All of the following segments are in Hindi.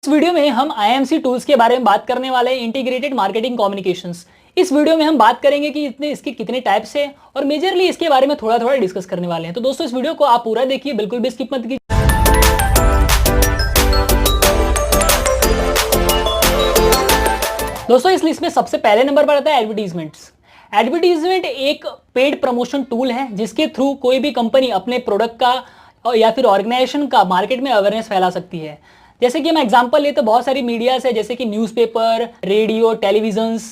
इस वीडियो में हम आईएमसी टूल्स के बारे में बात करने वाले हैं, इंटीग्रेटेड मार्केटिंग कम्युनिकेशंस। इस वीडियो में हम बात करेंगे कि इसके कितने टाइप्स हैं और मेजरली इसके बारे में थोड़ा थोड़ा डिस्कस करने वाले हैं। तो दोस्तों इस वीडियो को आप पूरा देखिए, बिल्कुल भी स्किप मत कीजिए। दोस्तों इस लिस्ट में सबसे पहले नंबर पर आता है एडवर्टीजमेंट्स। एडवर्टीजमेंट एक पेड प्रमोशन टूल है जिसके थ्रू कोई भी कंपनी अपने प्रोडक्ट का या फिर ऑर्गेनाइजेशन का मार्केट में अवेयरनेस फैला सकती है। जैसे कि हम एग्जांपल ले तो बहुत सारी मीडियाज है, जैसे कि न्यूज़पेपर, रेडियो, टेलीविजन्स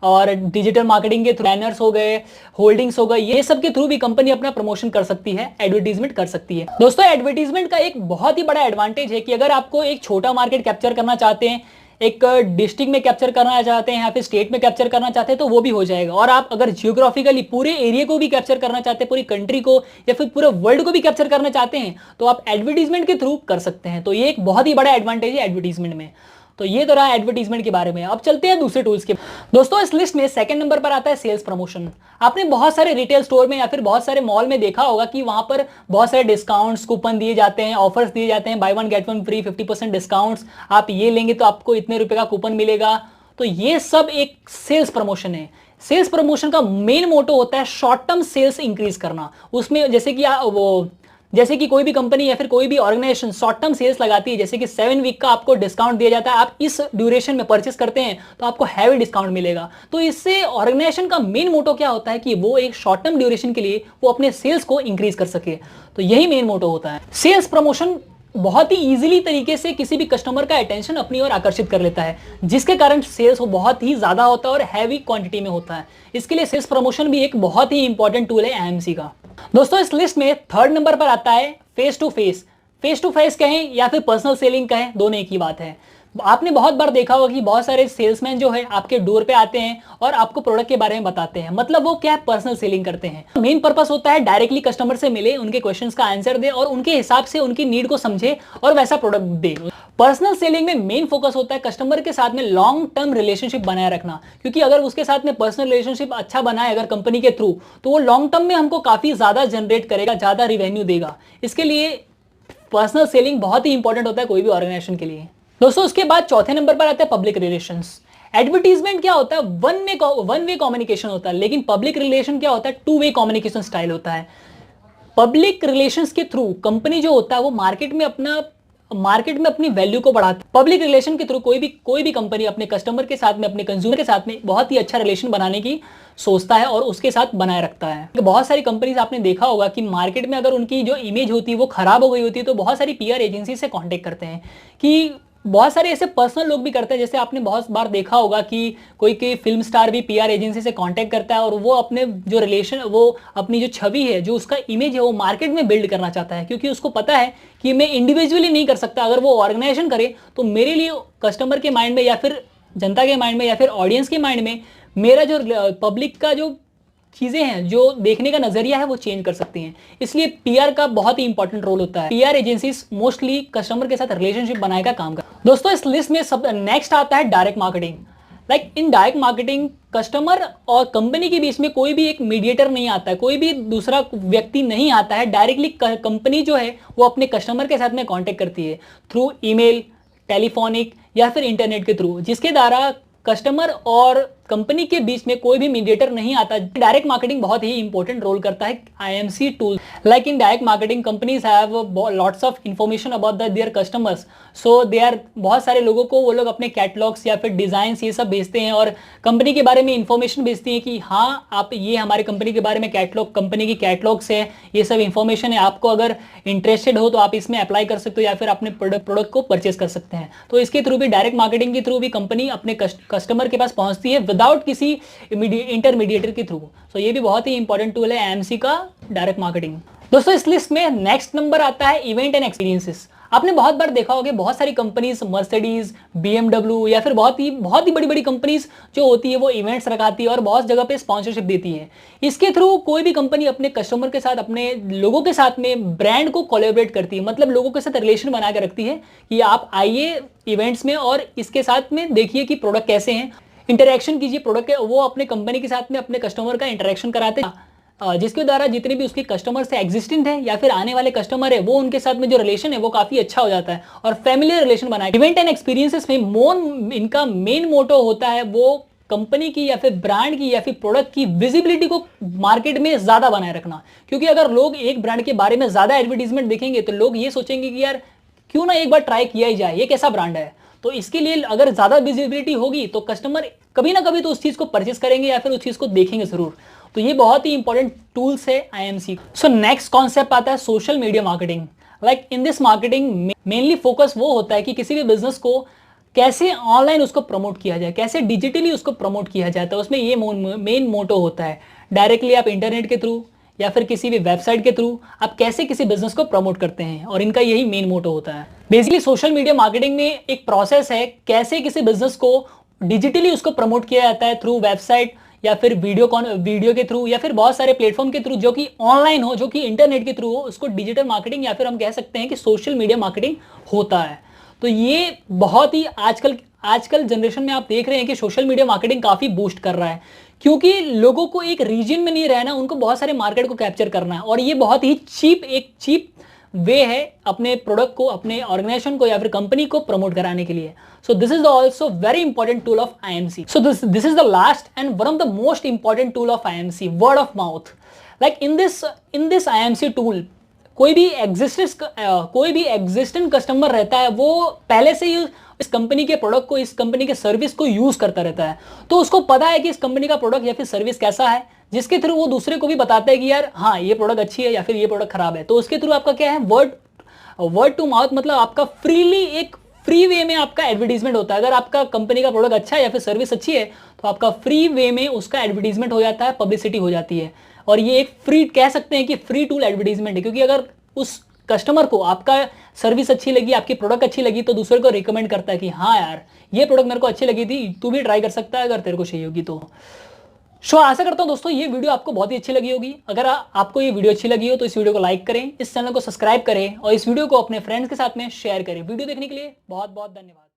और डिजिटल मार्केटिंग के बैनर्स हो गए, होल्डिंग्स हो गए, ये सब के थ्रू भी कंपनी अपना प्रमोशन कर सकती है, एडवर्टीजमेंट कर सकती है। दोस्तों एडवर्टीजमेंट का एक बहुत ही बड़ा एडवांटेज है कि अगर आपको एक छोटा मार्केट कैप्चर करना चाहते हैं, एक डिस्ट्रिक्ट में कैप्चर करना चाहते हैं या फिर स्टेट में कैप्चर करना चाहते हैं तो वो भी हो जाएगा। और आप अगर जियोग्राफिकली पूरे एरिया को भी कैप्चर करना चाहते हैं, पूरी कंट्री को या फिर पूरे वर्ल्ड को भी कैप्चर करना चाहते हैं तो आप एडवर्टीजमेंट के थ्रू कर सकते हैं। तो ये एक बहुत ही बड़ा एडवांटेज है एडवर्टीजमेंट में। तो ये तो रहा एडवर्टीजमेंट के बारे में। अब चलते हैं दूसरे टूल्स के। दोस्तों इस लिस्ट में सेकंड नंबर पर आता है सेल्स प्रमोशन। आपने बहुत सारे रिटेल स्टोर में या फिर बहुत सारे मॉल में देखा होगा कि वहां पर बहुत सारे डिस्काउंट्स, कूपन दिए जाते हैं, ऑफर्स दिए जाते हैं, by one get one free, 50% discounts, आप ये लेंगे तो आपको इतने रुपए का कूपन मिलेगा। तो ये सब एक सेल्स प्रमोशन है। सेल्स प्रमोशन का मेन मोटो होता है शॉर्ट टर्म सेल्स इंक्रीज करना। उसमें जैसे कि कोई भी कंपनी या फिर कोई भी ऑर्गेनाइजेशन शॉर्ट टर्म सेल्स लगाती है, जैसे कि 7 वीक का आपको डिस्काउंट दिया जाता है, आप इस ड्यूरेशन में परचेस करते हैं तो आपको हैवी डिस्काउंट मिलेगा। तो इससे ऑर्गेनाइजेशन का मेन मोटो क्या होता है कि वो एक शॉर्ट टर्म ड्यूरेशन के लिए वो अपने सेल्स को इंक्रीज कर सके। तो यही मेन मोटो होता है। सेल्स प्रमोशन बहुत ही इजीली तरीके से किसी भी कस्टमर का अटेंशन अपनी ओर आकर्षित कर लेता है, जिसके कारण सेल्स वो बहुत ही ज्यादा होता है और हैवी क्वांटिटी में होता है। इसके लिए सेल्स प्रमोशन भी एक बहुत ही इंपॉर्टेंट टूल है आईएमसी का। दोस्तों इस लिस्ट में थर्ड नंबर पर आता है face to face. Face to face कहें या फिर पर्सनल सेलिंग कहें, दोनों एक ही बात है। आपने बहुत बार देखा होगा कि बहुत सारे सेल्समैन जो है आपके डोर पे आते हैं और आपको प्रोडक्ट के बारे में बताते हैं, मतलब वो क्या है, पर्सनल सेलिंग करते हैं। मेन पर्पस होता है डायरेक्टली कस्टमर से मिले, उनके क्वेश्चंस का आंसर दे और उनके हिसाब से उनकी नीड को समझे और वैसा प्रोडक्ट दे। पर्सनल सेलिंग में मेन फोकस होता है कस्टमर के साथ में लॉन्ग टर्म रिलेशनशिप बनाए रखना, क्योंकि अगर उसके साथ में पर्सनल रिलेशनशिप अच्छा बनाए अगर कंपनी के थ्रू, तो वो लॉन्ग टर्म में हमको काफी ज्यादा जनरेट करेगा, ज्यादा रिवेन्यू देगा। इसके लिए पर्सनल सेलिंग बहुत ही इंपॉर्टेंट होता है कोई भी ऑर्गेनाइजेशन के लिए। दोस्तों उसके बाद चौथे नंबर पर आता है पब्लिक रिलेशंस। एडवर्टीजमेंट क्या होता है, वन वे कम्युनिकेशन होता है, लेकिन पब्लिक रिलेशन क्या होता है, टू वे कम्युनिकेशन स्टाइल होता है। पब्लिक रिलेशंस के थ्रू कंपनी जो होता है वो मार्केट में अपनी वैल्यू को बढ़ाती है। पब्लिक रिलेशन के थ्रू कोई भी कंपनी अपने कस्टमर के साथ में, अपने कंज्यूमर के साथ में बहुत ही अच्छा रिलेशन बनाने की सोचता है और उसके साथ बनाए रखता है। बहुत सारी कंपनीज आपने देखा होगा कि मार्केट में अगर उनकी जो इमेज होती है वो खराब हो गई होती है तो बहुत सारी पीआर एजेंसी से कांटेक्ट करते हैं। कि बहुत सारे ऐसे पर्सनल लोग भी करते हैं, जैसे आपने बहुत बार देखा होगा कि कोई फिल्म स्टार भी पीआर एजेंसी से कांटेक्ट करता है और वो अपने जो रिलेशन, वो अपनी जो छवि है, जो उसका इमेज है, वो मार्केट में बिल्ड करना चाहता है, क्योंकि उसको पता है कि मैं इंडिविजुअली नहीं कर सकता, अगर वो ऑर्गेनाइजेशन करे तो मेरे लिए कस्टमर के माइंड में या फिर जनता के माइंड में या फिर ऑडियंस के माइंड में मेरा जो पब्लिक का जो चीजें हैं, जो देखने का नजरिया है, वो चेंज कर सकती हैं। इसलिए पीआर का बहुत ही इंपॉर्टेंट रोल होता है। पीआर एजेंसीज मोस्टली कस्टमर के साथ रिलेशनशिप बनाने का काम करती हैं। दोस्तों इस लिस्ट में सब नेक्स्ट आता है डायरेक्ट मार्केटिंग। इन डायरेक्ट मार्केटिंग कस्टमर और कंपनी के बीच में कोई भी एक मीडिएटर नहीं आता है, कोई भी दूसरा व्यक्ति नहीं आता है। डायरेक्टली कंपनी जो है वो अपने कस्टमर के साथ में कॉन्टेक्ट करती है थ्रू ईमेल, टेलीफोनिक या फिर इंटरनेट के थ्रू, जिसके द्वारा कस्टमर और कंपनी के बीच में कोई भी मीडिएटर नहीं आता। डायरेक्ट मार्केटिंग बहुत ही इंपॉर्टेंट रोल करता है IMC tool. Like in direct marketing companies have lots of information about their customers, so they are, बहुत सारे लोगों को वो लोग अपने कैटलॉग्स या फिर डिजाइन्स ये सब भेजते हैं और कंपनी के बारे में इंफॉर्मेशन भेजती हैं कि हाँ आप ये हमारे कंपनी के बारे में कैटलॉग, कंपनी की कैटलॉग्स है, ये सब इंफॉर्मेशन है, आपको अगर इंटरेस्टेड हो तो आप इसमें अप्लाई कर सकते हो या फिर अपने प्रोडक्ट को परचेस कर सकते हैं। तो इसके थ्रू भी, डायरेक्ट मार्केटिंग के थ्रू भी कंपनी अपने कस्टमर के पास पहुंचती है विदाउट किसी इंटरमीडिएटर के थ्रू। सो ये भी बहुत ही इंपॉर्टेंट टूल है एएमसी का, डायरेक्ट मार्केटिंग। दोस्तों इस लिस्ट में नेक्स्ट नंबर आता है इवेंट एंड एक्सपीरियंसेस। आपने बहुत बार देखा होगा बहुत सारी कंपनीज, मर्सिडीज, बीएमडब्ल्यू या फिर बहुत ही बड़ी बड़ी कंपनीज जो होती है वो इवेंट्स रखाती है और बहुत जगह पे स्पॉन्सरशिप देती है। इसके थ्रू कोई भी कंपनी अपने कस्टमर के साथ, अपने लोगों के साथ में ब्रांड को कोलैबोरेट करती है, मतलब लोगों के साथ रिलेशन बना के रखती है कि आप आइए इवेंट्स में और इसके साथ में देखिए कि प्रोडक्ट कैसे हैं, इंटरेक्शन कीजिए प्रोडक्ट के, वो अपने कंपनी के साथ में अपने कस्टमर का इंटरेक्शन कराते हैं जिसके द्वारा जितने भी उसके कस्टमर से एग्जिस्टेंट है या फिर आने वाले कस्टमर है वो उनके साथ में जो रिलेशन है वो काफी अच्छा हो जाता है और फैमिलियर रिलेशन बनाए। इवेंट एंड एक्सपीरियंसेस में इनका मेन मोटो होता है वो कंपनी की या फिर ब्रांड की या फिर प्रोडक्ट की विजिबिलिटी को मार्केट में ज्यादा बनाए रखना। क्योंकि अगर लोग एक ब्रांड के बारे में ज्यादा एडवर्टीजमेंट देखेंगे तो लोग ये सोचेंगे कि यार क्यों ना एक बार ट्राई किया ही जाए, ये कैसा ब्रांड है। तो इसके लिए अगर ज्यादा विजिबिलिटी होगी तो कस्टमर कभी ना कभी तो उस चीज को परचेस करेंगे या फिर उस चीज को देखेंगे जरूर। तो ये बहुत ही इंपॉर्टेंट टूल्स है आईएमसी। सो नेक्स्ट कॉन्सेप्ट आता है social media marketing. Like in this marketing mainly focus वो होता है कि किसी भी बिजनेस को कैसे ऑनलाइन उसको प्रमोट किया जाए, कैसे डिजिटली उसको प्रमोट किया जाता है। उसमें ये मेन मोटो होता है। डायरेक्टली आप इंटरनेट के थ्रू या फिर किसी भी वेबसाइट के थ्रू आप कैसे किसी बिजनेस को प्रमोट करते हैं, और इनका यही मेन मोटो होता है। बेसिकली सोशल मीडिया मार्केटिंग में एक प्रोसेस है कैसे किसी बिजनेस को डिजिटली उसको प्रमोट किया जाता है थ्रू वेबसाइट या फिर वीडियो के थ्रू या फिर बहुत सारे प्लेटफॉर्म के थ्रू जो कि ऑनलाइन हो, जो कि इंटरनेट के थ्रू हो, उसको डिजिटल मार्केटिंग या फिर हम कह सकते हैं कि सोशल मीडिया मार्केटिंग होता है। तो ये बहुत ही आजकल जनरेशन में आप देख रहे हैं कि सोशल मीडिया मार्केटिंग काफी बूस्ट कर रहा है, क्योंकि लोगों को एक रीजन में नहीं रहना, उनको बहुत सारे मार्केट को कैप्चर करना है। और ये बहुत ही चीप वे है अपने प्रोडक्ट को, अपने ऑर्गेनाइजेशन को या फिर कंपनी को प्रमोट कराने के लिए। So this is also very important tool of IMC. So this is the last and one of the most important tool of IMC, word of mouth. Like in this IMC tool कोई भी एग्जिस्टेंट कस्टमर रहता है वो पहले से ही इस कंपनी के प्रोडक्ट को, इस कंपनी के सर्विस को यूज करता रहता है। तो उसको पता है कि इस कंपनी का प्रोडक्ट या फिर सर्विस कैसा है, जिसके थ्रू वो दूसरे को भी बताता है कि यार हाँ ये प्रोडक्ट अच्छी है या फिर ये प्रोडक्ट खराब है। तो उसके थ्रू आपका क्या है, वर्ड टू माउथ, मतलब आपका फ्री वे में आपका एडवर्टीजमेंट होता है। अगर आपका कंपनी का प्रोडक्ट अच्छा है या फिर सर्विस अच्छी है तो आपका फ्री वे में उसका एडवर्टीजमेंट हो जाता है, पब्लिसिटी हो जाती है। और ये एक फ्री, कह सकते हैं कि फ्री टूल एडवर्टीजमेंट है, क्योंकि अगर उस कस्टमर को आपका सर्विस अच्छी लगी, आपकी प्रोडक्ट अच्छी लगी, तो दूसरे को रिकमेंड करता है कि हाँ यार ये प्रोडक्ट मेरे को अच्छी लगी थी, तू भी ट्राई कर सकता है अगर तेरे को चाहिए होगी तो। आशा करता हूं दोस्तों ये वीडियो आपको बहुत ही अच्छी लगी होगी। अगर आपको ये वीडियो अच्छी लगी हो तो इस वीडियो को लाइक करें, इस चैनल को सब्सक्राइब करें और इस वीडियो को अपने फ्रेंड्स के साथ में शेयर करें। वीडियो देखने के लिए बहुत बहुत धन्यवाद।